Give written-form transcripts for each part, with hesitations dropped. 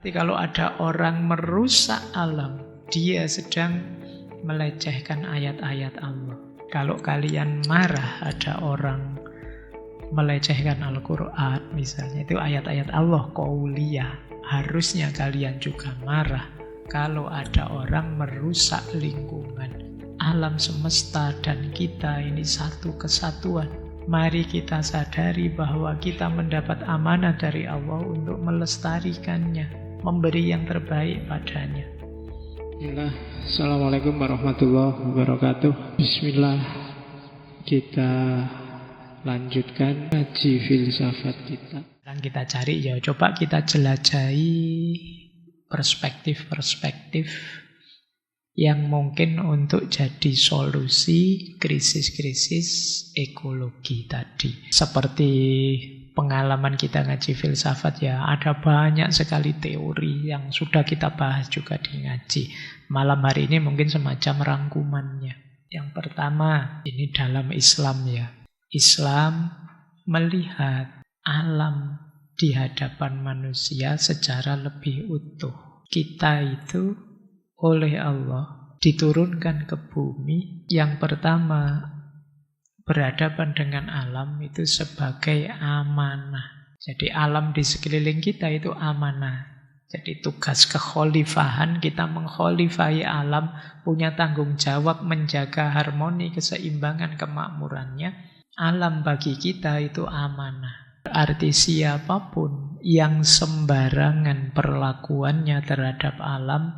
Tapi kalau ada orang merusak alam, dia sedang melecehkan ayat-ayat Allah. Kalau kalian marah ada orang melecehkan Al-Quran misalnya, itu ayat-ayat Allah qauliyah, harusnya kalian juga marah kalau ada orang merusak lingkungan alam semesta dan kita ini satu kesatuan. Mari kita sadari bahwa kita mendapat amanah dari Allah untuk melestarikannya, memberi yang terbaik padanya. Bismillah. Assalamualaikum warahmatullahi wabarakatuh. Bismillah. Kita lanjutkan ngaji filsafat kita. Dan kita cari ya, coba kita jelajahi perspektif-perspektif yang mungkin untuk jadi solusi krisis-krisis ekologi tadi. Seperti pengalaman kita ngaji filsafat ya, ada banyak sekali teori yang sudah kita bahas juga di ngaji. Malam hari ini mungkin semacam rangkumannya. Yang pertama, ini dalam Islam ya. Islam melihat alam di hadapan manusia secara lebih utuh. Kita itu oleh Allah diturunkan ke bumi. Yang pertama, berhadapan dengan alam itu sebagai amanah. Jadi alam di sekeliling kita itu amanah. Jadi tugas kekhalifahan, kita mengkhalifahi alam, punya tanggung jawab menjaga harmoni, keseimbangan, kemakmurannya. Alam bagi kita itu amanah. Berarti siapapun yang sembarangan perlakuannya terhadap alam,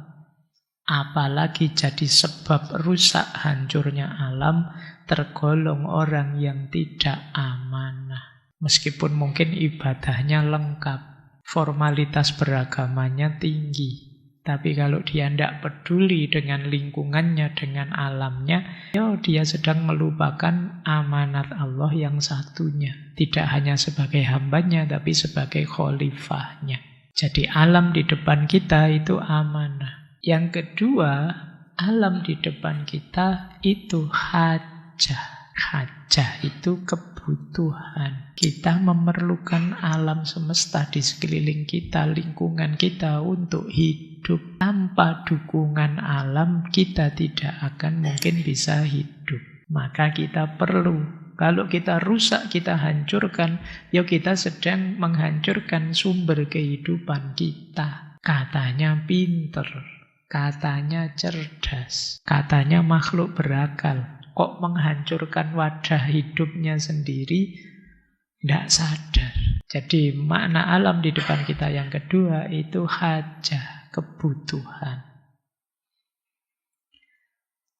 apalagi jadi sebab rusak hancurnya alam, tergolong orang yang tidak amanah. Meskipun mungkin ibadahnya lengkap, formalitas beragamanya tinggi, tapi kalau dia tidak peduli dengan lingkungannya, dengan alamnya, ya dia sedang melupakan amanat Allah yang satunya. Tidak hanya sebagai hambanya, tapi sebagai khalifahnya. Jadi alam di depan kita itu amanah. Yang kedua, alam di depan kita itu hajah. Hajah itu kebutuhan. Kita memerlukan alam semesta di sekeliling kita, lingkungan kita untuk hidup. Tanpa dukungan alam, kita tidak akan mungkin bisa hidup. Maka kita perlu. Kalau kita rusak, kita hancurkan, ya kita sedang menghancurkan sumber kehidupan kita. Katanya pinter, katanya cerdas, katanya makhluk berakal. Kok menghancurkan wadah hidupnya sendiri? Tidak sadar. Jadi makna alam di depan kita yang kedua itu hajah, kebutuhan.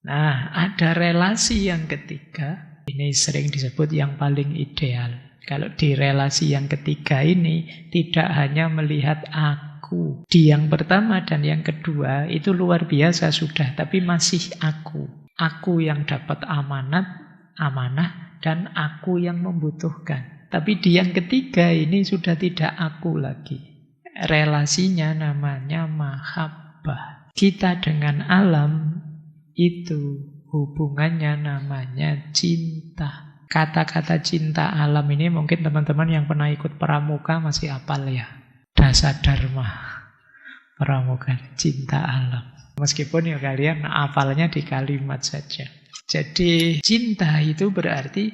Nah, ada relasi yang ketiga. Ini sering disebut yang paling ideal. Kalau di relasi yang ketiga ini tidak hanya melihat aku. Di yang pertama dan yang kedua itu luar biasa sudah, tapi masih aku. Aku yang dapat amanah, dan aku yang membutuhkan. Tapi di yang ketiga ini sudah tidak aku lagi. Relasinya namanya mahabbah. Kita dengan alam itu hubungannya namanya cinta. Kata-kata cinta alam ini mungkin teman-teman yang pernah ikut pramuka masih hafal ya. Dasa Dharma pramuka, cinta alam. Meskipun ya kalian hafalnya di kalimat saja. Jadi cinta itu berarti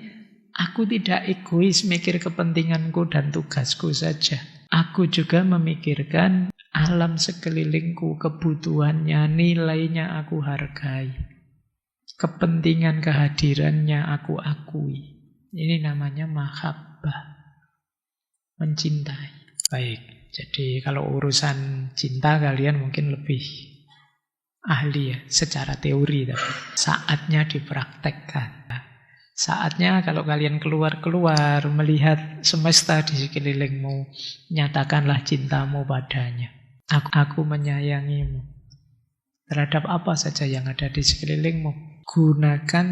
aku tidak egois mikir kepentinganku dan tugasku saja. Aku juga memikirkan alam sekelilingku, kebutuhannya, nilainya aku hargai. Kepentingan kehadirannya aku akui. Ini namanya mahabbah. Mencintai. Baik, jadi kalau urusan cinta kalian mungkin lebih ahli ya, secara teori. Tapi saatnya dipraktekkan. Saatnya kalau kalian keluar-keluar melihat semesta di sekelilingmu, nyatakanlah cintamu padanya. Aku menyayangimu. Terhadap apa saja yang ada di sekelilingmu. Gunakan,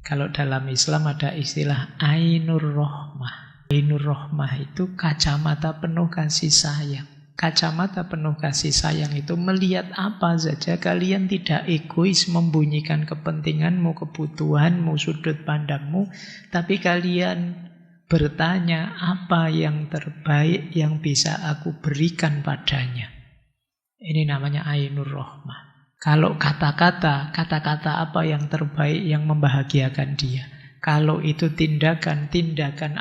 kalau dalam Islam ada istilah Ainur Rohmah. Ainur Rohmah itu kacamata penuh kasih sayang. Kacamata penuh kasih sayang itu melihat apa saja. Kalian tidak egois membunyikan kepentinganmu, kebutuhanmu, sudut pandangmu, tapi kalian bertanya apa yang terbaik yang bisa aku berikan padanya. Ini namanya Ainur Rahmah. Kalau kata-kata apa yang terbaik yang membahagiakan dia. Kalau itu tindakan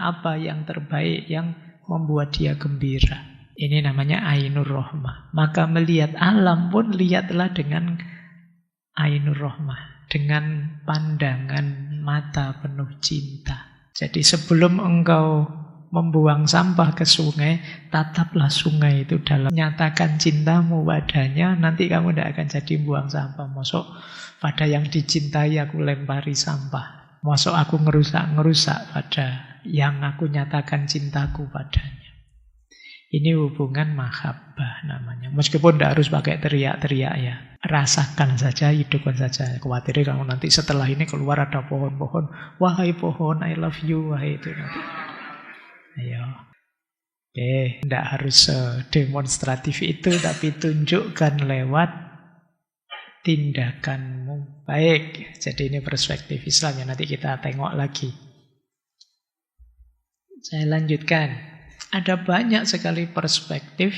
apa yang terbaik yang membuat dia gembira. Ini namanya Ainur Rahmah. Maka melihat alam pun lihatlah dengan Ainur Rahmah, dengan pandangan mata penuh cinta. Jadi sebelum engkau membuang sampah ke sungai, tataplah sungai itu dalam. Nyatakan cintamu padanya, nanti kamu tidak akan jadi buang sampah. Masuk pada yang dicintai aku lempari sampah. Masuk aku ngerusak pada yang aku nyatakan cintaku padanya. Ini hubungan mahabbah namanya. Meskipun tidak harus pakai teriak-teriak ya. Rasakan saja, hidupkan saja. Khawatirnya kamu nanti setelah ini keluar ada pohon-pohon. Wahai pohon, I love you. Wahai itu nanti. Ayo. Oke, tidak harus demonstratif itu. Tapi tunjukkan lewat tindakanmu. Baik, jadi ini perspektif Islam yang nanti kita tengok lagi. Saya lanjutkan. Ada banyak sekali perspektif.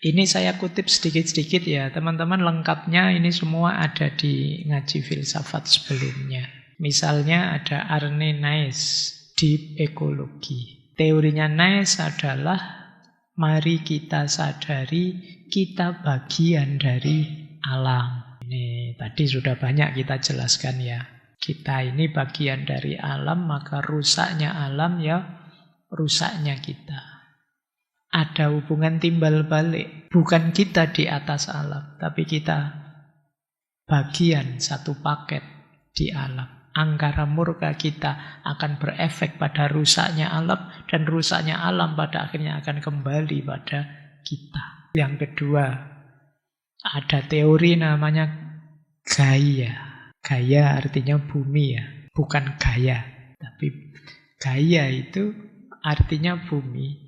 Ini saya kutip sedikit-sedikit ya. Teman-teman lengkapnya ini semua ada di ngaji filsafat sebelumnya. Misalnya ada Arne Naes, Deep Ekologi. Teorinya Naes adalah mari kita sadari kita bagian dari alam. Ini tadi sudah banyak kita jelaskan ya. Kita ini bagian dari alam, maka rusaknya alam ya rusaknya kita. Ada hubungan timbal balik. Bukan kita di atas alam, tapi kita bagian satu paket di alam. Angkara murka kita akan berefek pada rusaknya alam, dan rusaknya alam pada akhirnya akan kembali pada kita. Yang kedua, ada teori namanya Gaia. Gaia artinya bumi ya, bukan gaya. Tapi Gaia itu artinya bumi.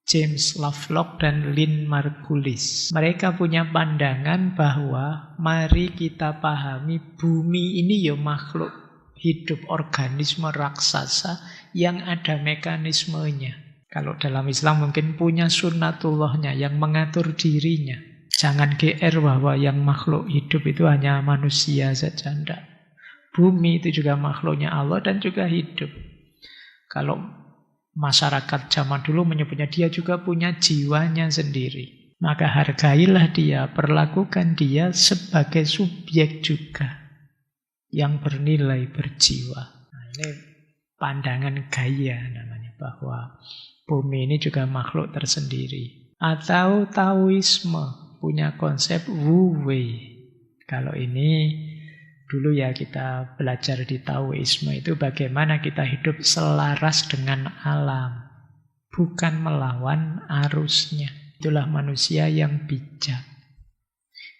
James Lovelock dan Lynn Margulis. Mereka punya pandangan bahwa mari kita pahami bumi ini ya makhluk hidup, organisme raksasa yang ada mekanismenya. Kalau dalam Islam mungkin punya sunnatullahnya yang mengatur dirinya. Jangan GR bahwa yang makhluk hidup itu hanya manusia saja. Tidak. Bumi itu juga makhluknya Allah dan juga hidup. Kalau masyarakat zaman dulu menyebutnya dia juga punya jiwanya sendiri. Maka hargailah dia, perlakukan dia sebagai subjek juga yang bernilai, berjiwa. Nah, ini pandangan Gaia namanya, bahwa bumi ini juga makhluk tersendiri. Atau Taoisme punya konsep Wu Wei. Kalau ini dulu ya kita belajar di Taoisme itu bagaimana kita hidup selaras dengan alam. Bukan melawan arusnya. Itulah manusia yang bijak.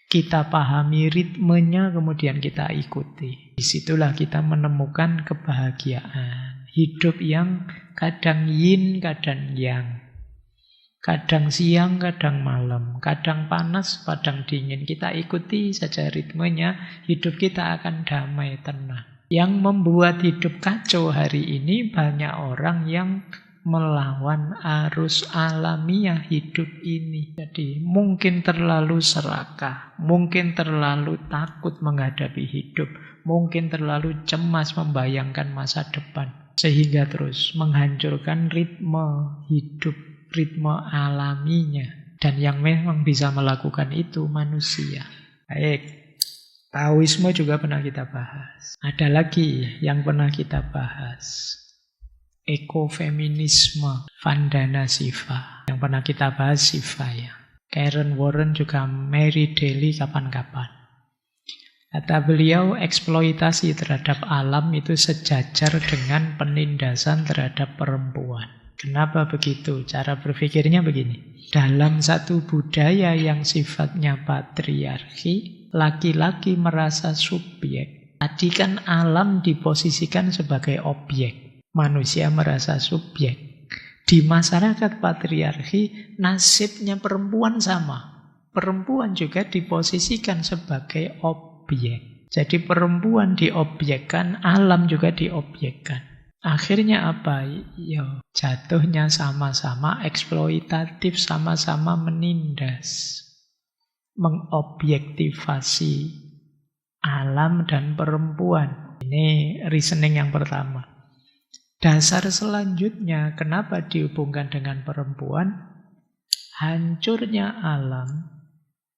Kita pahami ritmenya kemudian kita ikuti. Disitulah kita menemukan kebahagiaan. Hidup yang kadang yin, kadang yang. Kadang siang, kadang malam, kadang panas, kadang dingin. Kita ikuti saja ritmenya, hidup kita akan damai, tenang. Yang membuat hidup kacau hari ini banyak orang yang melawan arus alamiah hidup ini. Jadi mungkin terlalu serakah, mungkin terlalu takut menghadapi hidup, mungkin terlalu cemas membayangkan masa depan. Sehingga terus menghancurkan ritme hidup, ritme alaminya. Dan yang memang bisa melakukan itu manusia. Baik, Taoisme juga pernah kita bahas. Ada lagi yang pernah kita bahas, ekofeminisme, Vandana Shiva. Yang pernah kita bahas Shiva ya. Karen Warren juga Mary Daly kapan-kapan. Kata beliau, eksploitasi terhadap alam itu sejajar dengan penindasan terhadap perempuan. Kenapa begitu? Cara berpikirnya begini. Dalam satu budaya yang sifatnya patriarki, laki-laki merasa subjek. Tadi kan alam diposisikan sebagai objek. Manusia merasa subjek. Di masyarakat patriarki, nasibnya perempuan sama. Perempuan juga diposisikan sebagai objek. Jadi perempuan diobjekkan, alam juga diobjekkan. Akhirnya apa? Ya, jatuhnya sama-sama eksploitatif, sama-sama menindas, mengobjektivasi alam dan perempuan. Ini reasoning yang pertama. Dasar selanjutnya, kenapa dihubungkan dengan perempuan? Hancurnya alam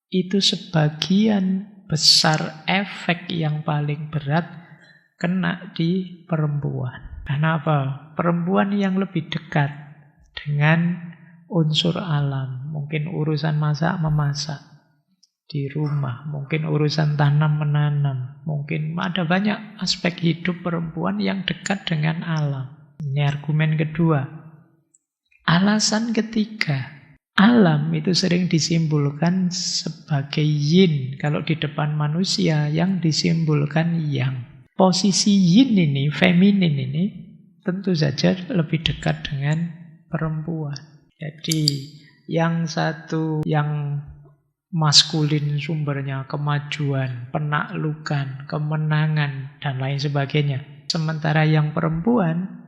itu sebagian besar efek yang paling berat kena di perempuan. Kenapa? Perempuan yang lebih dekat dengan unsur alam. Mungkin urusan masak-memasak di rumah. Mungkin urusan tanam-menanam. Mungkin ada banyak aspek hidup perempuan yang dekat dengan alam. Ini argumen kedua. Alasan ketiga. Alam itu sering disimbolkan sebagai yin. Kalau di depan manusia yang disimbolkan yang. Posisi yin ini, feminin ini, tentu saja lebih dekat dengan perempuan. Jadi yang satu yang maskulin sumbernya kemajuan, penaklukan, kemenangan, dan lain sebagainya. Sementara yang perempuan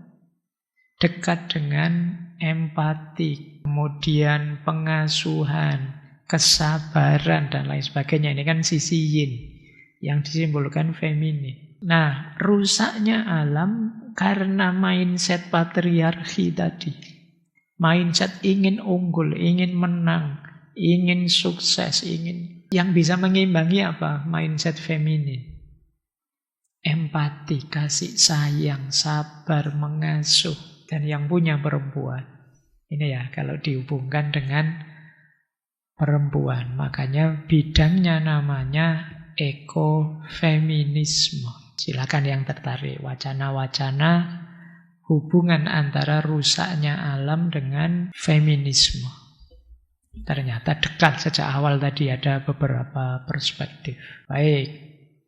dekat dengan empati, kemudian pengasuhan, kesabaran, dan lain sebagainya. Ini kan sisi yin yang disimbolkan feminin. Nah, rusaknya alam karena mindset patriarki tadi. Mindset ingin unggul, ingin menang, ingin sukses, ingin. Yang bisa mengimbangi apa? Mindset feminin. Empati, kasih sayang, sabar, mengasuh. Dan yang punya perempuan. Ini ya, kalau dihubungkan dengan perempuan. Makanya bidangnya namanya ekofeminisme. Silakan yang tertarik, wacana-wacana hubungan antara rusaknya alam dengan feminisme. Ternyata dekat sejak awal tadi, ada beberapa perspektif. Baik,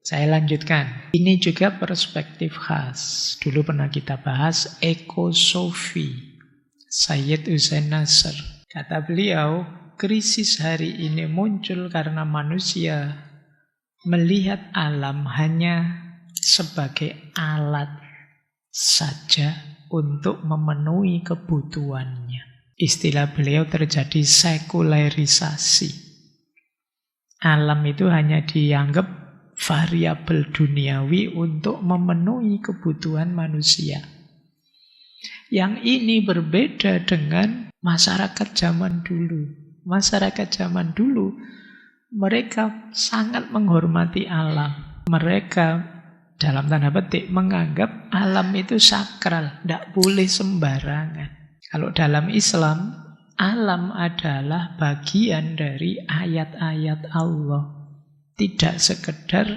saya lanjutkan. Ini juga perspektif khas. Dulu pernah kita bahas ekosofi. Sayyid Hussein Nasr. Kata beliau, krisis hari ini muncul karena manusia melihat alam hanya sebagai alat saja untuk memenuhi kebutuhannya. Istilah beliau terjadi sekularisasi. Alam itu hanya dianggap variabel duniawi untuk memenuhi kebutuhan manusia. Yang ini berbeda dengan masyarakat zaman dulu. Masyarakat zaman dulu, mereka sangat menghormati alam. Mereka dalam tanda petik menganggap alam itu sakral, tidak boleh sembarangan. Kalau dalam Islam, alam adalah bagian dari ayat-ayat Allah. Tidak sekedar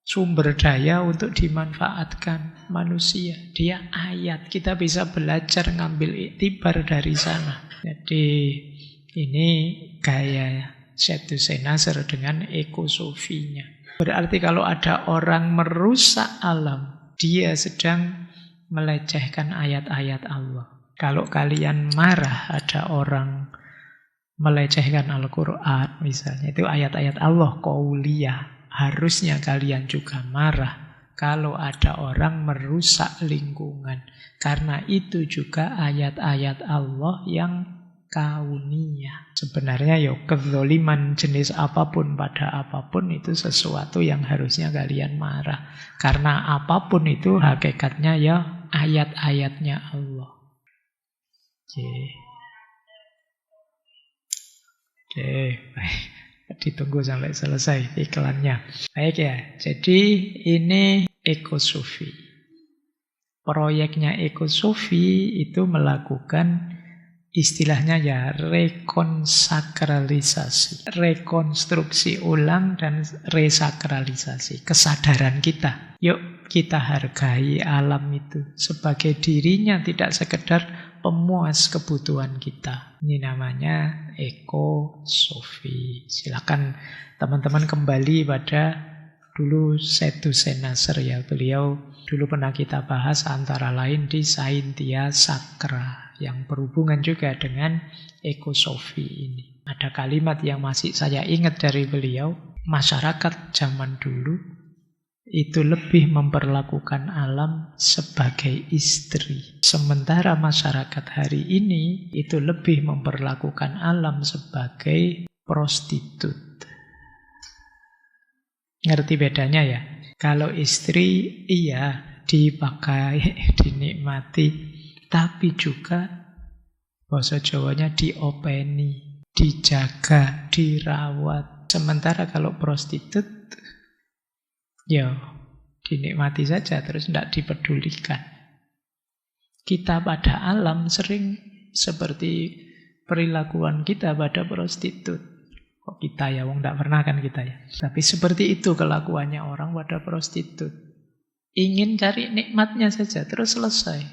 sumber daya untuk dimanfaatkan manusia. Dia ayat, kita bisa belajar ngambil iktibar dari sana. Jadi ini gaya Sayyid Hussein Nasr dengan ekosofinya. Berarti kalau ada orang merusak alam, dia sedang melecehkan ayat-ayat Allah. Kalau kalian marah ada orang melecehkan Al-Quran misalnya, itu ayat-ayat Allah qauliyah. Harusnya kalian juga marah kalau ada orang merusak lingkungan. Karena itu juga ayat-ayat Allah yang kauniyah. Sebenarnya ya kezaliman jenis apapun pada apapun itu sesuatu yang harusnya kalian marah. Karena apapun itu hakikatnya ya ayat-ayatnya Allah. Oke, baik. Ditunggu sampai selesai iklannya. Baik ya, jadi ini ekosofi. Proyeknya ekosofi itu melakukan istilahnya ya rekonsakralisasi. Rekonstruksi ulang dan resakralisasi. Kesadaran kita. Yuk kita hargai alam itu sebagai dirinya, tidak sekedar pemuas kebutuhan kita. Ini namanya ekosofi. Silakan teman-teman kembali pada dulu Sayyid Hussein Nasr ya. Beliau dulu pernah kita bahas antara lain di Saintia Sakra yang berhubungan juga dengan ekosofi ini. Ada kalimat yang masih saya ingat dari beliau. Masyarakat zaman dulu itu lebih memperlakukan alam sebagai istri. Sementara masyarakat hari ini itu lebih memperlakukan alam sebagai prostitut. Ngerti bedanya ya? Kalau istri, iya, dipakai, dinikmati, tapi juga bahasa Jawanya diopeni, dijaga, dirawat. Sementara kalau prostitut, ya dinikmati saja, terus tidak dipedulikan. Kita pada alam sering seperti perilakuan kita pada prostitut. Kok kita ya, wong tidak pernah kan kita ya. Tapi seperti itu kelakuannya orang pada prostitut. Ingin cari nikmatnya saja, terus selesai.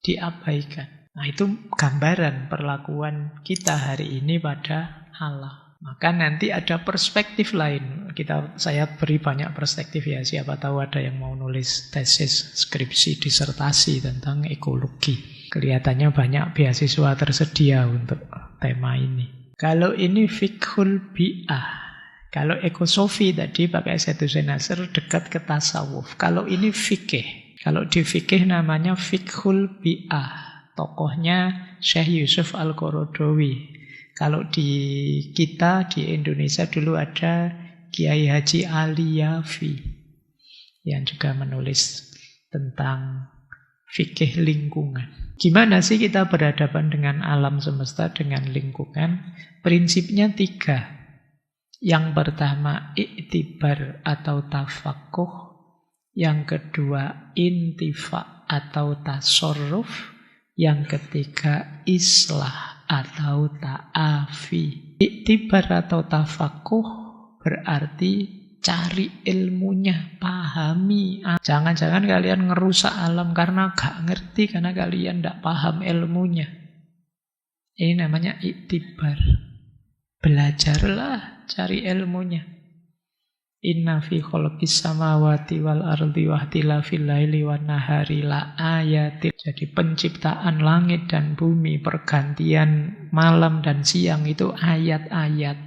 Diabaikan. Nah itu gambaran perlakuan kita hari ini pada alam. Maka nanti ada perspektif lain. Saya beri banyak perspektif ya. Siapa tahu ada yang mau nulis tesis, skripsi, disertasi tentang ekologi. Kelihatannya banyak beasiswa tersedia untuk tema ini. Kalau ini fiqhul bi'ah. Kalau ekosofi tadi pakai Sayyidina Nasr dekat ke tasawuf. Kalau ini fikih. Kalau di fikih namanya fiqhul bi'ah. Tokohnya Syekh Yusuf Al-Qaradawi. Kalau di kita, di Indonesia dulu ada Kiai Haji Ali Yafi yang juga menulis tentang fikih lingkungan. Gimana sih kita berhadapan dengan alam semesta, dengan lingkungan? Prinsipnya 3. Yang pertama, iktibar atau tafakuh. Yang kedua, intifa atau tasorruf. Yang ketiga, islah atau ta'afi. Iktibar atau tafakuh berarti cari ilmunya, pahami. Jangan-jangan kalian ngerusak alam karena gak ngerti, karena kalian gak paham ilmunya. Ini namanya iktibar. Belajarlah, cari ilmunya. Inna fi khalqis samawati wal ardi wa ikhtilafil laili wan nahari la ayatin. Jadi penciptaan langit dan bumi, pergantian malam dan siang itu ayat-ayat.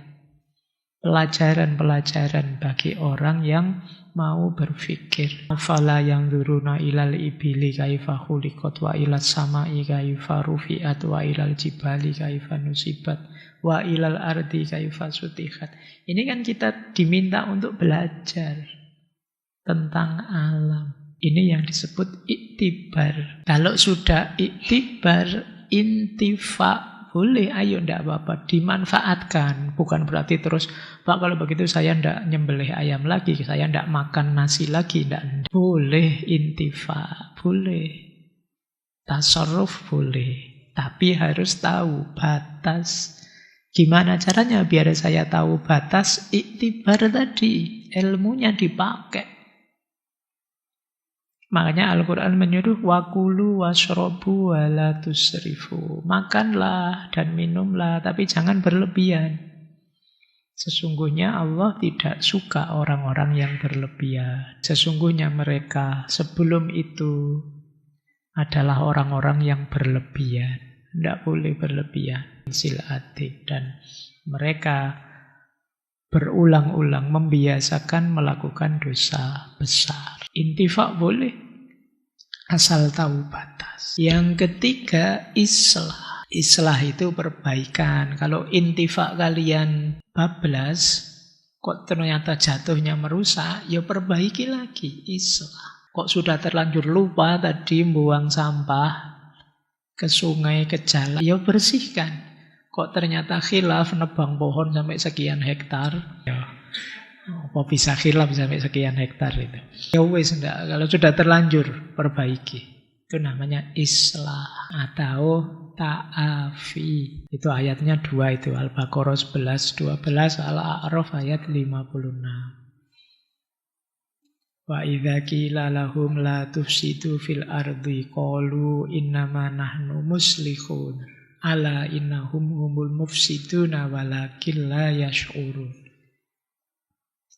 Pelajaran-pelajaran bagi orang yang mau berpikir. Afala yanzuruna ilal ibili kaifa khuliqat wa ilas samai kaifa rufi'at wa ilal jibali kaifa nusibat wa ilal ardi kaifa sutihat. Ini kan kita diminta untuk belajar tentang alam. Ini yang disebut iktibar. Kalau sudah iktibar, intifa, boleh, ayo, tidak apa-apa, dimanfaatkan. Bukan berarti terus, Pak kalau begitu saya tidak nyembelih ayam lagi, saya tidak makan nasi lagi. Tidak. Boleh intifa, boleh. Tasarruf boleh. Tapi harus tahu batas. Gimana caranya biar saya tahu batas? Iktibar tadi, ilmunya dipakai. Makanya Al-Quran menyuruh wakulu washrobu wala tusrifu. Makanlah dan minumlah, tapi jangan berlebihan. Sesungguhnya Allah tidak suka orang-orang yang berlebihan. Sesungguhnya mereka sebelum itu adalah orang-orang yang berlebihan. Tidak boleh berlebihan. Silatif. Dan mereka berulang-ulang membiasakan melakukan dosa besar. Intifak boleh, asal tahu batas. Yang ketiga, islah. Islah itu perbaikan. Kalau intifak kalian bablas, kok ternyata jatuhnya merusak, ya perbaiki lagi, islah. Kok sudah terlanjur lupa tadi buang sampah ke sungai, ke jalan, ya bersihkan. Kok ternyata khilaf nebang pohon sampai sekian hektar, ya apa bisa khilaf sampai sekian hektar itu. Ya wis enggak, kalau sudah terlanjur perbaiki. Itu namanya islah atau ta'afi. Itu ayatnya 2 itu, Al-Baqarah 11, 12, Al-A'raf ayat 56. Wa idza qila lahum la tufsidu fil ardi qalu innama nahnu muslihun ala innahum humul mufsiduna walakin la yash'urun.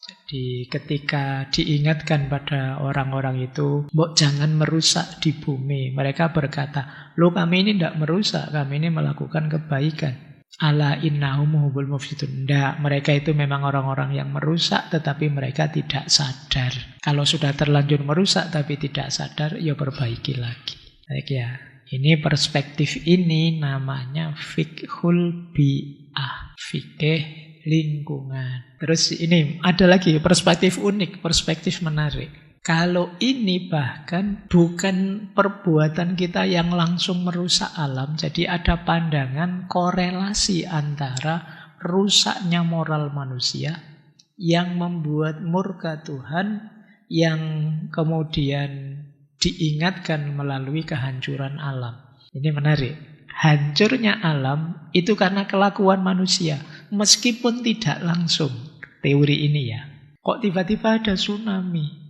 Jadi ketika diingatkan pada orang-orang itu, mbok jangan merusak di bumi, mereka berkata, loh kami ini tidak merusak, kami ini melakukan kebaikan. Ala innahum humul mufsidun. Nggak, mereka itu memang orang-orang yang merusak tetapi mereka tidak sadar. Kalau sudah terlanjur merusak tapi tidak sadar, ya perbaiki lagi. Baik ya. Ini perspektif ini namanya fiqhul bi'ah. Fikih lingkungan. Terus ini ada lagi perspektif unik, perspektif menarik. Kalau ini bahkan bukan perbuatan kita yang langsung merusak alam. Jadi ada pandangan korelasi antara rusaknya moral manusia yang membuat murka Tuhan yang kemudian diingatkan melalui kehancuran alam. Ini menarik. Hancurnya alam itu karena kelakuan manusia. Meskipun tidak langsung. Teori ini ya. Kok tiba-tiba ada tsunami?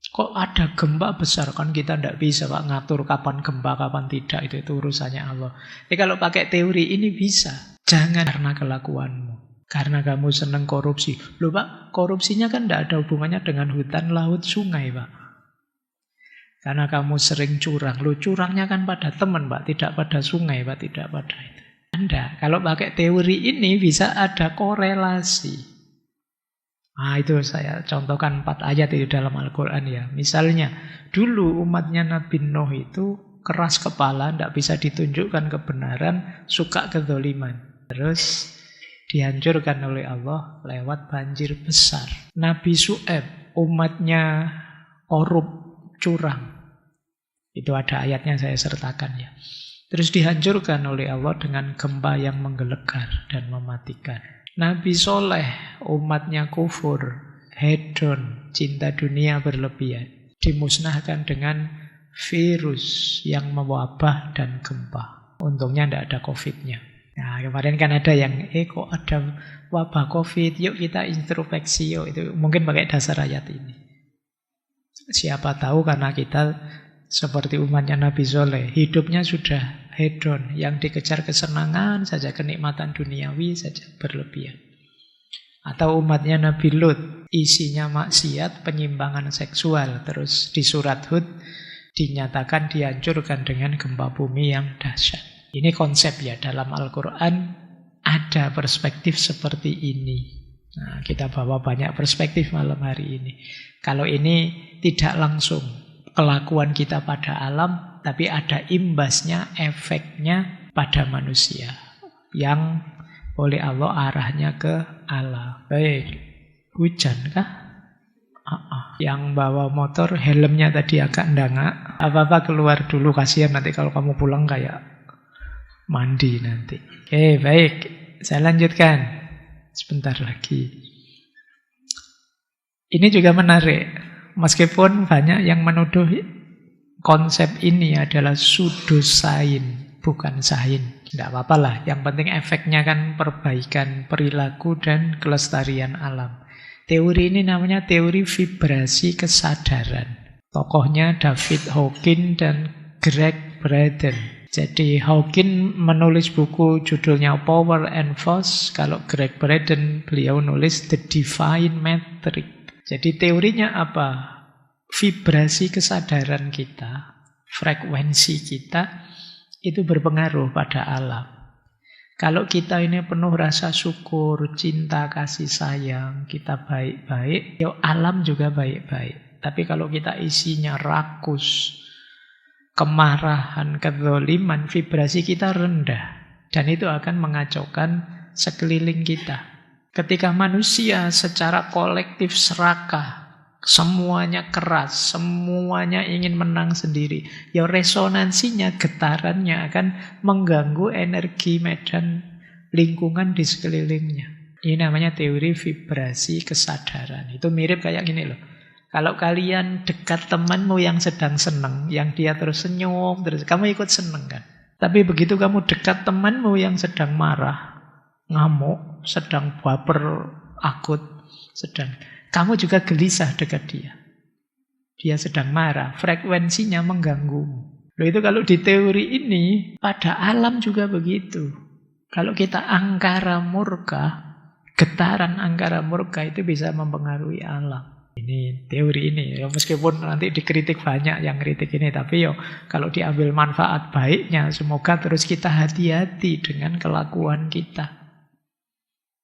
Kok ada gempa besar? Kan kita tidak bisa Pak ngatur kapan gempa, kapan tidak. Itu urusannya Allah. Jadi kalau pakai teori ini bisa. Jangan karena kelakuanmu. Karena kamu senang korupsi. Loh Pak, korupsinya kan tidak ada hubungannya dengan hutan, laut, sungai Pak. Karena kamu sering curang. Loh curangnya kan pada teman Pak, tidak pada sungai Pak, tidak pada itu. Anda, kalau pakai teori ini bisa ada korelasi. Nah itu saya contohkan 4 ayat di dalam Al-Quran ya. Misalnya, dulu umatnya Nabi Nuh itu keras kepala, tidak bisa ditunjukkan kebenaran, suka kezaliman. Terus dihancurkan oleh Allah lewat banjir besar. Nabi Syu'aib, umatnya korup, curang. Itu ada ayatnya saya sertakan ya. Terus dihancurkan oleh Allah dengan gempa yang menggelegar dan mematikan. Nabi Soleh, umatnya kufur, hedon, cinta dunia berlebihan. Dimusnahkan dengan virus yang mewabah dan gempa. Untungnya tidak ada COVID-nya. Nah kemarin kan ada yang, kok ada wabah COVID, yuk kita introspeksi yuk. Itu mungkin pakai dasar ayat ini. Siapa tahu karena kita seperti umatnya Nabi Soleh, hidupnya sudah hedon, yang dikejar kesenangan saja, kenikmatan duniawi saja berlebihan. Atau umatnya Nabi Lut, isinya maksiat, penyimpangan seksual. Terus di surat Hud dinyatakan dihancurkan dengan gempa bumi yang dahsyat. Ini konsep ya, dalam Al-Quran ada perspektif seperti ini. Nah, kita bawa banyak perspektif malam hari ini. Kalau ini tidak langsung kelakuan kita pada alam, tapi ada imbasnya, efeknya pada manusia yang oleh Allah arahnya ke Allah. Baik, hujan kah? Yang bawa motor helmnya tadi agak ndangak. Apa-apa keluar dulu, kasihan nanti kalau kamu pulang kayak mandi nanti. Oke, baik. Saya lanjutkan sebentar lagi. Ini juga menarik. Meskipun banyak yang menuduh konsep ini adalah pseudosains, bukan sains. Tidak apa-apa lah, yang penting efeknya kan perbaikan perilaku dan kelestarian alam. Teori ini namanya teori vibrasi kesadaran. Tokohnya David Hawkins dan Greg Braden. Jadi Hawkins menulis buku judulnya Power and Force. Kalau Greg Braden, beliau nulis The Divine Metric. Jadi teorinya apa? Vibrasi kesadaran kita, frekuensi kita, itu berpengaruh pada alam. Kalau kita ini penuh rasa syukur, cinta, kasih sayang, kita baik-baik, ya alam juga baik-baik. Tapi kalau kita isinya rakus, kemarahan, kezaliman, vibrasi kita rendah. Dan itu akan mengacaukan sekeliling kita. Ketika manusia secara kolektif serakah, semuanya keras, semuanya ingin menang sendiri, ya resonansinya, getarannya akan mengganggu energi medan lingkungan di sekelilingnya. Ini namanya teori vibrasi kesadaran. Itu mirip kayak gini loh. Kalau kalian dekat temanmu yang sedang senang, yang dia terus senyum, terus kamu ikut senang kan. Tapi begitu kamu dekat temanmu yang sedang marah, ngamuk, sedang baper akut, kamu juga gelisah dekat dia. Dia sedang marah, frekuensinya mengganggumu. Loh itu kalau di teori ini, pada alam juga begitu. Kalau kita angkara murka, getaran angkara murka itu bisa mempengaruhi alam. Ini teori ini, ya meskipun nanti dikritik banyak yang kritik ini, tapi yo kalau diambil manfaat baiknya, semoga terus kita hati-hati dengan kelakuan kita.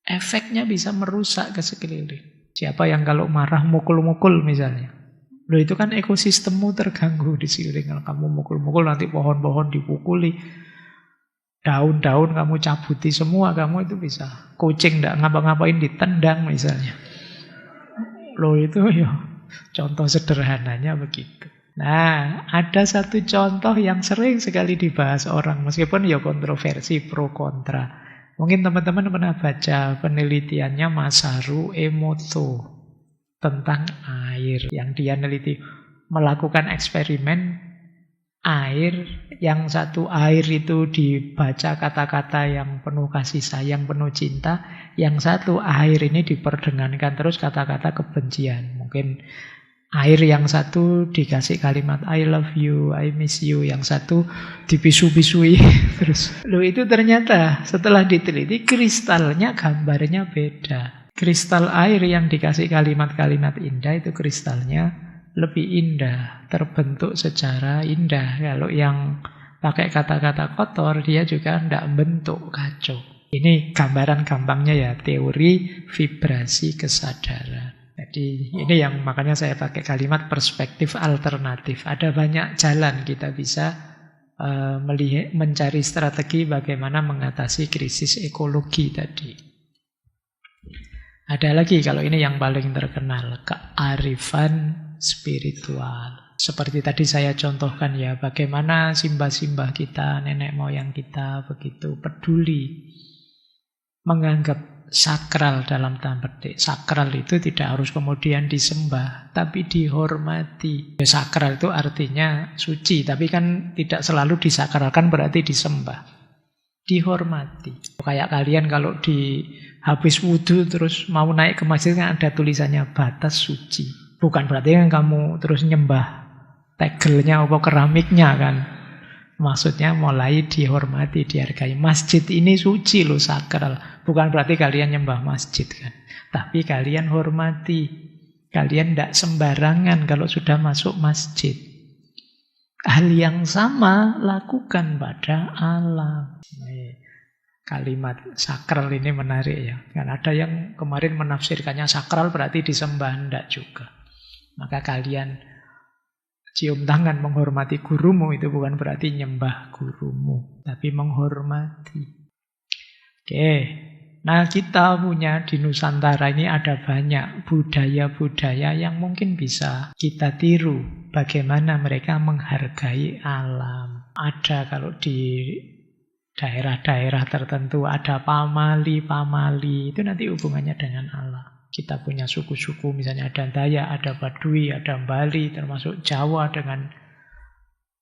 Efeknya bisa merusak ke sekeliling. Siapa yang kalau marah mukul-mukul misalnya, loh itu kan ekosistemmu terganggu di sekeliling. Kalau kamu mukul-mukul nanti pohon-pohon dipukuli, daun-daun kamu cabuti semua, kamu itu bisa. Kucing tidak ngapa-ngapain ditendang misalnya. Loh itu ya contoh sederhananya begitu. Nah, ada satu contoh yang sering sekali dibahas orang, meskipun ya kontroversi pro kontra. Mungkin teman-teman pernah baca penelitiannya Masaru Emoto tentang air. Yang dia neliti, melakukan eksperimen air, yang satu air itu dibaca kata-kata yang penuh kasih sayang, penuh cinta. Yang satu air ini diperdengankan terus kata-kata kebencian. Mungkin air yang satu dikasih kalimat I love you, I miss you. Yang satu dipisu-pisui terus. Loh itu ternyata setelah diteliti kristalnya gambarnya beda. Kristal air yang dikasih kalimat-kalimat indah itu kristalnya lebih indah, terbentuk secara indah. Kalau yang pakai kata-kata kotor, dia juga tidak bentuk kacau. Ini gambaran gampangnya ya, teori vibrasi kesadaran. Jadi ini yang makanya saya pakai kalimat perspektif alternatif. Ada banyak jalan kita bisa melihat, mencari strategi bagaimana mengatasi krisis ekologi tadi. Ada lagi kalau ini yang paling terkenal, kearifan spiritual. Seperti tadi saya contohkan ya, bagaimana simbah-simbah kita, nenek moyang kita begitu peduli, menganggap sakral dalam tanda petik. Sakral itu tidak harus kemudian disembah, tapi dihormati. Ya, sakral itu artinya suci, tapi kan tidak selalu disakralkan berarti disembah. Dihormati. Kayak kalian kalau habis wudhu terus mau naik ke masjid kan ada tulisannya batas suci. Bukan berarti kan kamu terus nyembah tegelnya atau keramiknya kan. Maksudnya mulai dihormati, dihargai. Masjid ini suci loh, sakral. Bukan berarti kalian nyembah masjid kan. Tapi kalian hormati. Kalian tidak sembarangan kalau sudah masuk masjid. Hal yang sama lakukan pada alam. Kalimat sakral ini menarik ya. Kan ada yang kemarin menafsirkannya sakral berarti disembah, tidak juga. Maka kalian cium tangan menghormati gurumu itu bukan berarti nyembah gurumu, tapi menghormati. Oke. Nah, kita punya di Nusantara ini ada banyak budaya-budaya yang mungkin bisa kita tiru. Bagaimana mereka menghargai alam. Ada kalau di daerah-daerah tertentu ada pamali-pamali. Itu nanti hubungannya dengan alam. Kita punya suku-suku, misalnya ada Dayak, ada Baduy, ada Bali, termasuk Jawa dengan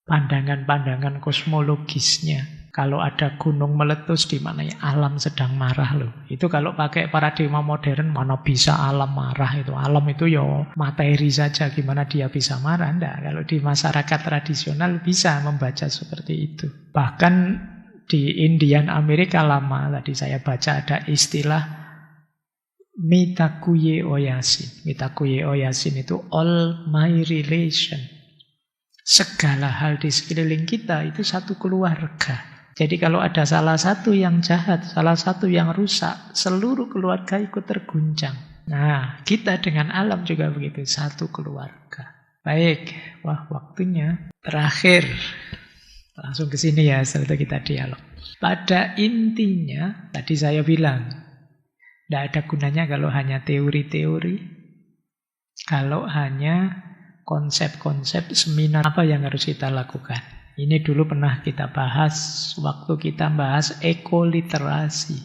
pandangan-pandangan kosmologisnya. Kalau ada gunung meletus di mana alam sedang marah loh. Itu kalau pakai paradigma modern, mana bisa alam marah itu. Alam itu ya materi saja, gimana dia bisa marah. Enggak, kalau di masyarakat tradisional bisa membaca seperti itu. Bahkan di Indian Amerika lama, tadi saya baca ada istilah Mitakuye Oyasin. Mitakuye Oyasin itu all my relation. Segala hal di sekeliling kita itu satu keluarga. Jadi kalau ada salah satu yang jahat, salah satu yang rusak, seluruh keluarga ikut terguncang. Nah, kita dengan alam juga begitu, satu keluarga. Baik, wah waktunya. Terakhir, langsung ke sini ya, setelah itu kita dialog. Pada intinya, tadi saya bilang, tidak ada gunanya kalau hanya teori-teori, kalau hanya konsep-konsep seminar. Apa yang harus kita lakukan? Ini dulu pernah kita bahas waktu kita bahas ekoliterasi,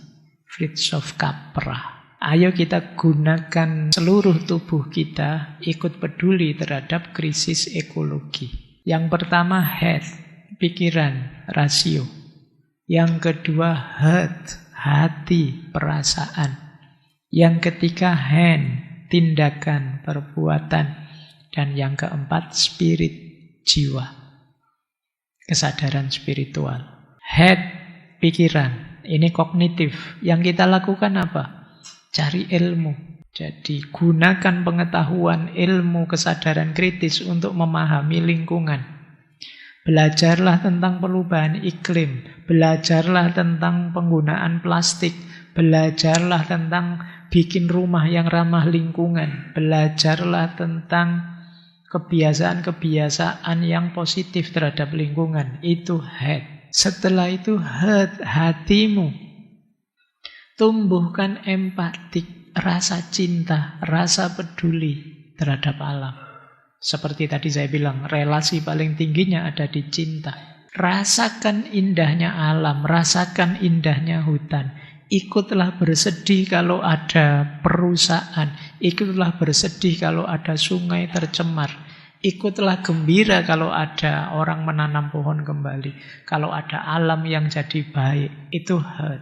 Fritjof Capra. Ayo kita gunakan seluruh tubuh kita ikut peduli terhadap krisis ekologi. Yang pertama head, pikiran, rasio. Yang kedua heart, hati, perasaan. Yang ketiga hand, tindakan, perbuatan. Dan yang keempat spirit, jiwa. Kesadaran spiritual. Head, pikiran. Ini kognitif. Yang kita lakukan apa? Cari ilmu. Jadi gunakan pengetahuan, ilmu, kesadaran kritis untuk memahami lingkungan. Belajarlah tentang perubahan iklim, belajarlah tentang penggunaan plastik, belajarlah tentang bikin rumah yang ramah lingkungan, belajarlah tentang kebiasaan-kebiasaan yang positif terhadap lingkungan. Itu head. Setelah itu heart, hatimu. Tumbuhkan empatik, rasa cinta, rasa peduli terhadap alam. Seperti tadi saya bilang, relasi paling tingginya ada di cinta. Rasakan indahnya alam, rasakan indahnya hutan. Ikutlah bersedih kalau ada perusahaan, ikutlah bersedih kalau ada sungai tercemar. Ikutlah gembira kalau ada orang menanam pohon kembali. Kalau ada alam yang jadi baik, itu heart.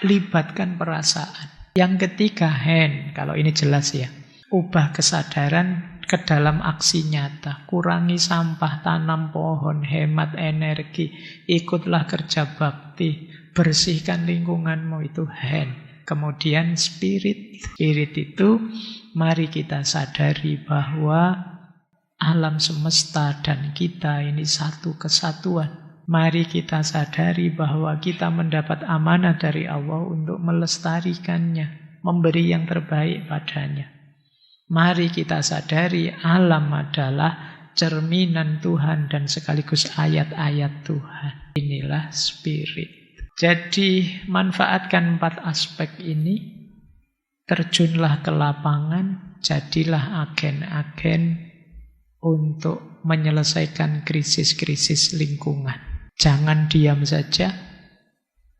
Libatkan perasaan. Yang ketiga, hand. Kalau ini jelas ya. Ubah kesadaran ke dalam aksi nyata. Kurangi sampah, tanam pohon, hemat energi. Ikutlah kerja bakti. Bersihkan lingkunganmu, itu hand. Kemudian spirit. Spirit itu mari kita sadari bahwa alam semesta dan kita ini satu kesatuan. Mari kita sadari bahwa kita mendapat amanah dari Allah untuk melestarikannya, memberi yang terbaik padanya. Mari kita sadari alam adalah cerminan Tuhan dan sekaligus ayat-ayat Tuhan. Inilah spirit. Jadi manfaatkan 4 aspek ini. Terjunlah ke lapangan, jadilah agen-agen untuk menyelesaikan krisis-krisis lingkungan. Jangan diam saja.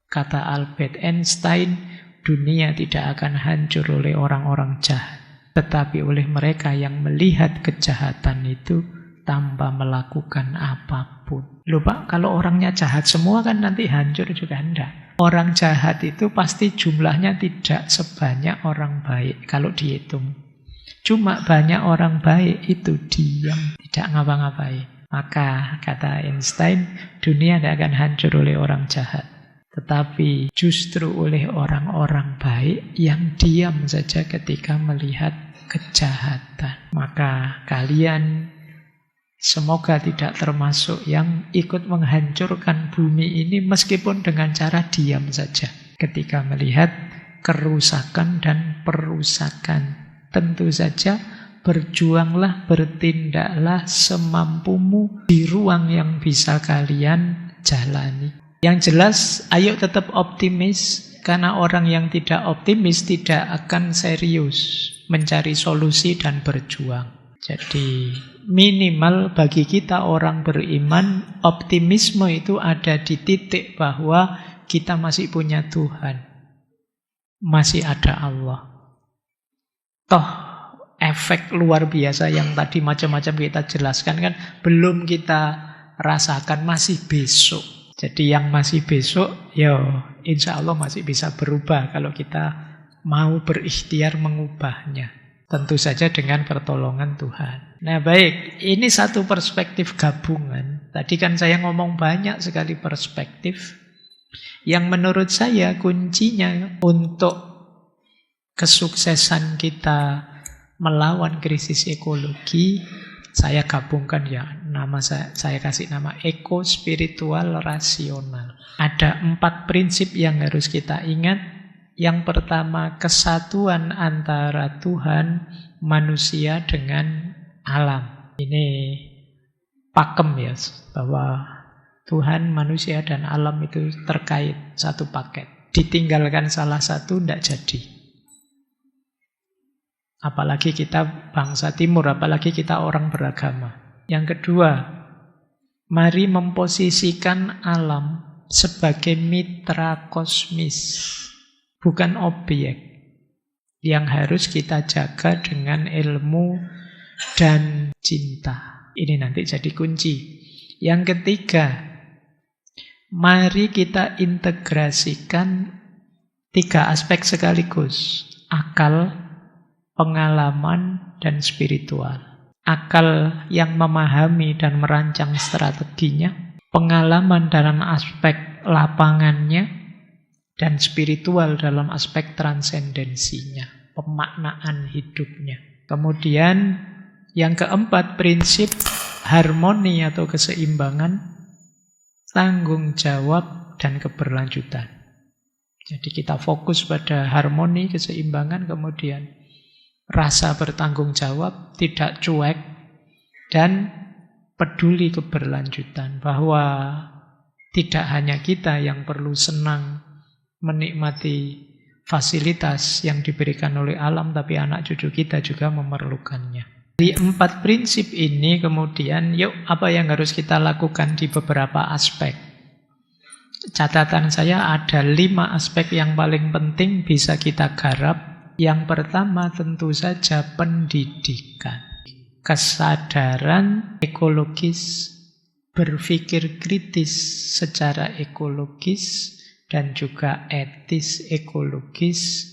Kata Albert Einstein, dunia tidak akan hancur oleh orang-orang jahat, tetapi oleh mereka yang melihat kejahatan itu tanpa melakukan apapun. Loh Pak, kalau orangnya jahat semua kan nanti hancur juga enggak. Orang jahat itu pasti jumlahnya tidak sebanyak orang baik kalau dihitung. Cuma banyak orang baik itu diam, tidak ngapa-ngapain. Maka kata Einstein, dunia tidak akan hancur oleh orang jahat, tetapi justru oleh orang-orang baik yang diam saja ketika melihat kejahatan. Maka kalian semoga tidak termasuk yang ikut menghancurkan bumi ini meskipun dengan cara diam saja ketika melihat kerusakan dan perusakan. Tentu saja berjuanglah, bertindaklah semampumu di ruang yang bisa kalian jalani. Yang jelas, ayo tetap optimis, karena orang yang tidak optimis tidak akan serius mencari solusi dan berjuang. Jadi minimal bagi kita orang beriman, optimisme itu ada di titik bahwa kita masih punya Tuhan, masih ada Allah. Toh efek luar biasa yang tadi macam-macam kita jelaskan kan belum kita rasakan, masih besok. Jadi yang masih besok, ya insya Allah masih bisa berubah kalau kita mau berikhtiar mengubahnya. Tentu saja dengan pertolongan Tuhan. Nah baik, ini satu perspektif gabungan. Tadi kan saya ngomong banyak sekali perspektif yang menurut saya kuncinya untuk kesuksesan kita melawan krisis ekologi, saya gabungkan ya, saya kasih nama eko, spiritual, rasional. Ada 4 prinsip yang harus kita ingat. Yang pertama, kesatuan antara Tuhan, manusia, dengan alam. Ini pakem ya, bahwa Tuhan, manusia, dan alam itu terkait satu paket. Ditinggalkan salah satu, tidak jadi. Apalagi kita bangsa timur, apalagi kita orang beragama. Yang kedua, mari memposisikan alam sebagai mitra kosmis, bukan objek yang harus kita jaga dengan ilmu dan cinta. Ini nanti jadi kunci. Yang ketiga, mari kita integrasikan 3 aspek sekaligus: akal, pengalaman, dan spiritual. Akal yang memahami dan merancang strateginya, pengalaman dalam aspek lapangannya, dan spiritual dalam aspek transendensinya. pemaknaan hidupnya. Kemudian yang keempat, prinsip harmoni atau keseimbangan, tanggung jawab, dan keberlanjutan. Jadi kita fokus pada harmoni, keseimbangan, kemudian rasa bertanggung jawab, tidak cuek, dan peduli keberlanjutan. Bahwa tidak hanya kita yang perlu senang menikmati fasilitas yang diberikan oleh alam, tapi anak cucu kita juga memerlukannya. Di 4 prinsip ini kemudian, yuk apa yang harus kita lakukan di beberapa aspek. Catatan saya ada 5 aspek yang paling penting bisa kita garap. Yang pertama tentu saja pendidikan. Kesadaran ekologis, berpikir kritis secara ekologis, dan juga etis ekologis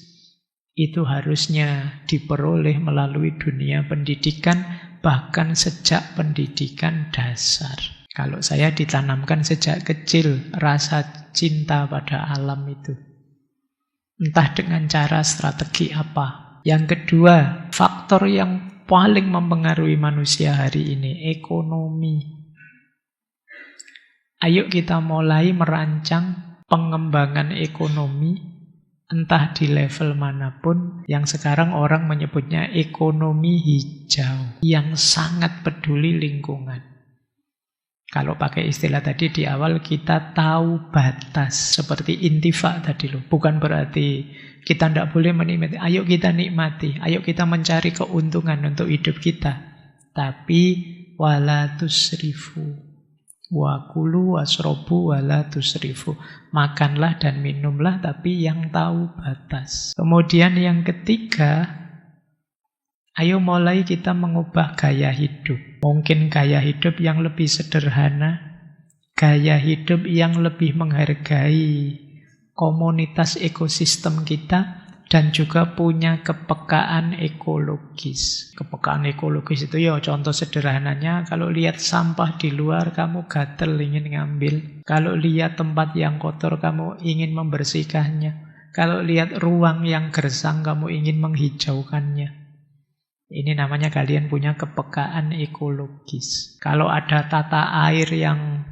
itu harusnya diperoleh melalui dunia pendidikan, bahkan sejak pendidikan dasar. Kalau saya ditanamkan sejak kecil rasa cinta pada alam itu, entah dengan cara strategi apa. Yang kedua, faktor yang paling mempengaruhi manusia hari ini, ekonomi. Ayo kita mulai merancang pengembangan ekonomi, entah di level manapun, yang sekarang orang menyebutnya ekonomi hijau, yang sangat peduli lingkungan. Kalau pakai istilah tadi di awal, kita tahu batas, seperti intifak tadi loh. Bukan berarti kita tidak boleh menikmati, ayo kita nikmati, ayo kita mencari keuntungan untuk hidup kita. Tapi wala tusrifu. Wa kulu wasrobu wala tusrifu. Makanlah dan minumlah, tapi yang tahu batas. Kemudian yang ketiga, ayo mulai kita mengubah gaya hidup. Mungkin gaya hidup yang lebih sederhana, gaya hidup yang lebih menghargai komunitas ekosistem kita, dan juga punya kepekaan ekologis. Kepekaan ekologis itu ya contoh sederhananya, kalau lihat sampah di luar kamu gatel ingin ngambil. Kalau lihat tempat yang kotor kamu ingin membersihkannya. Kalau lihat ruang yang gersang kamu ingin menghijaukannya. Ini namanya kalian punya kepekaan ekologis. Kalau ada tata air yang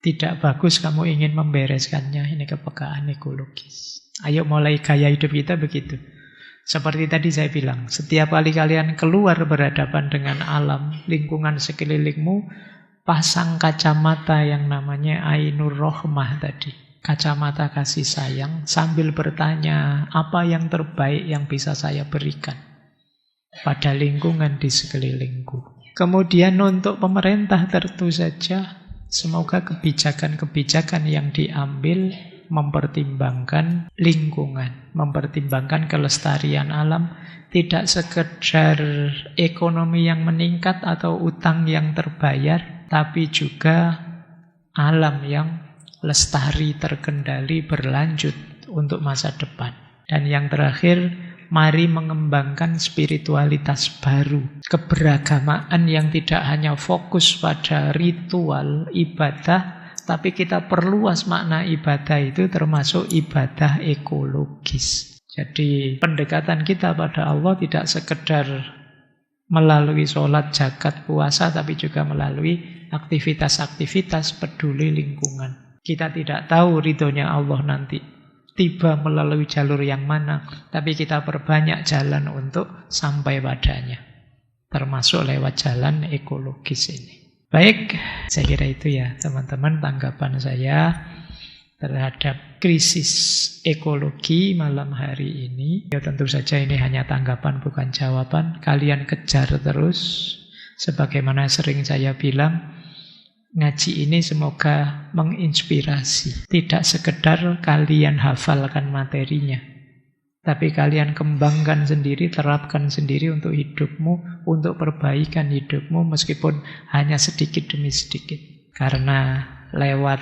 tidak bagus kamu ingin membereskannya, ini kepekaan ekologis. Ayo mulai gaya hidup kita begitu. Seperti tadi saya bilang, setiap kali kalian keluar berhadapan dengan alam, lingkungan sekelilingmu, pasang kacamata yang namanya Ainur Rohmah tadi. Kacamata kasih sayang, sambil bertanya, apa yang terbaik yang bisa saya berikan pada lingkungan di sekelilingku. Kemudian untuk pemerintah tentu saja, semoga kebijakan-kebijakan yang diambil mempertimbangkan lingkungan, mempertimbangkan kelestarian alam, tidak sekedar ekonomi yang meningkat atau utang yang terbayar, tapi juga alam yang lestari, terkendali, berlanjut untuk masa depan. Dan yang terakhir, mari mengembangkan spiritualitas baru, keberagamaan yang tidak hanya fokus pada ritual ibadah, tapi kita perluas makna ibadah itu termasuk ibadah ekologis. Jadi pendekatan kita pada Allah tidak sekedar melalui sholat, zakat, puasa, tapi juga melalui aktivitas-aktivitas peduli lingkungan. Kita tidak tahu ridhonya Allah nanti tiba melalui jalur yang mana, tapi kita perbanyak jalan untuk sampai padanya, termasuk lewat jalan ekologis ini. Baik, saya kira itu ya teman-teman tanggapan saya terhadap krisis ekologi malam hari ini. Ya tentu saja ini hanya tanggapan bukan jawaban. Kalian kejar terus. Sebagaimana sering saya bilang, ngaji ini semoga menginspirasi. Tidak sekedar kalian hafalkan materinya, tapi kalian kembangkan sendiri, terapkan sendiri untuk hidupmu, untuk perbaikan hidupmu, meskipun hanya sedikit demi sedikit. Karena lewat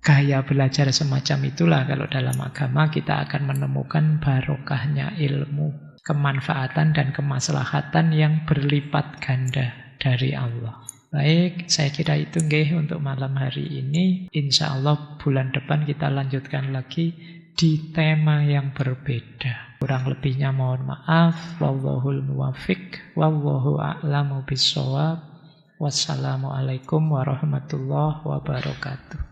gaya belajar semacam itulah kalau dalam agama kita akan menemukan barokahnya ilmu, kemanfaatan dan kemaslahatan yang berlipat ganda dari Allah. Baik, saya kira itu nggih untuk malam hari ini. Insya Allah bulan depan kita lanjutkan lagi di tema yang berbeda. Kurang lebihnya mohon maaf. Wallahul muwaffiq, wallahu a'lamu bissawab. Wassalamualaikum warahmatullahi wabarakatuh.